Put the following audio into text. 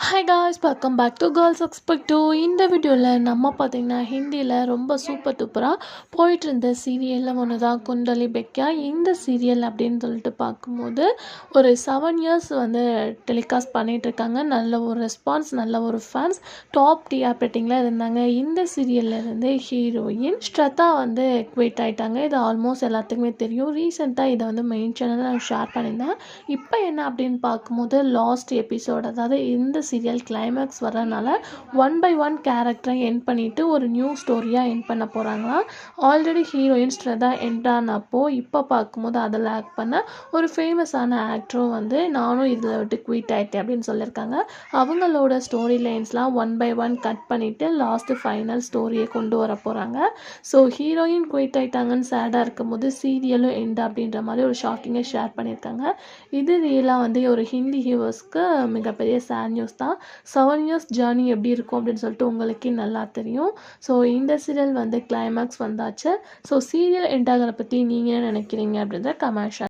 Hi guys, welcome back to girls expect too. இந்த வீடியோவில் நம்ம பார்த்திங்கன்னா ஹிந்தியில் ரொம்ப சூப்பர் டூப்பராக போயிட்டு இருந்த சீரியலில் ஒன்று தான் குண்டலி பெக்கியா. இந்த சீரியல் அப்படின்னு சொல்லிட்டு பார்க்கும்போது ஒரு 7 இயர்ஸ் வந்து டெலிகாஸ்ட் பண்ணிகிட்ருக்காங்க. நல்ல ஒரு ரெஸ்பான்ஸ், நல்ல ஒரு ஃபேன்ஸ், டாப் டிஆர் ரேட்டிங்கில் இருந்தாங்க. இந்த சீரியலில் இருந்து ஹீரோயின் ஸ்ரத்தா வந்து குவிட் ஆகிட்டாங்க. இது ஆல்மோஸ்ட் எல்லாத்துக்குமே தெரியும். ரீசெண்டாக இதை வந்து மெயின் சேனலில் நான் ஷேர் பண்ணியிருந்தேன். இப்போ என்ன அப்படின்னு பார்க்கும்போது லாஸ்ட் எபிசோட், அதாவது இந்த சீரியல் கிளைமேக்ஸ் வரனால 1 by 1 கேரக்டரை எண்ட் பண்ணிவிட்டு ஒரு நியூ ஸ்டோரியாக எண்ட் பண்ண போகிறாங்களாம். ஆல்ரெடி ஹீரோயின் ஸ்ரதா எண்ட் ஆனப்போ இப்போ பார்க்கும்போது அதில் ஆக்ட் பண்ண ஒரு ஃபேமஸான ஆக்டரும் வந்து நானும் இதில் விட்டு குவிட் ஆகிட்டேன் அப்படின்னு சொல்லியிருக்காங்க. அவங்களோட ஸ்டோரி லைன்ஸ்லாம் 1 by 1 கட் பண்ணிவிட்டு லாஸ்ட்டு ஃபைனல் ஸ்டோரியை கொண்டு வர போகிறாங்க. ஸோ ஹீரோயின் குவிட் ஆகிட்டாங்கன்னு சேடாக இருக்கும்போது சீரியலும் எண்ட் அப்படின்ற மாதிரி ஒரு ஷாக்கிங்கை ஷேர் பண்ணியிருக்காங்க. இது ரியலாக வந்து ஒரு ஹிந்தி ஹீரோஸ்க்கு மிகப்பெரிய சேட் நியூஸ் தான். 7 இயர்ஸ் ஜேர்னி எப்படி இருக்கும் அப்படின்னு சொல்லிட்டு உங்களுக்கே நல்லா தெரியும். ஸோ இந்த சீரியல் வந்து கிளைமேக்ஸ் வந்தாச்சு. ஸோ சீரியல் எண்ட் ஆகிறத பற்றி நீங்கள் என்ன நினைக்கிறீங்க அப்படின்றத கமெண்ட்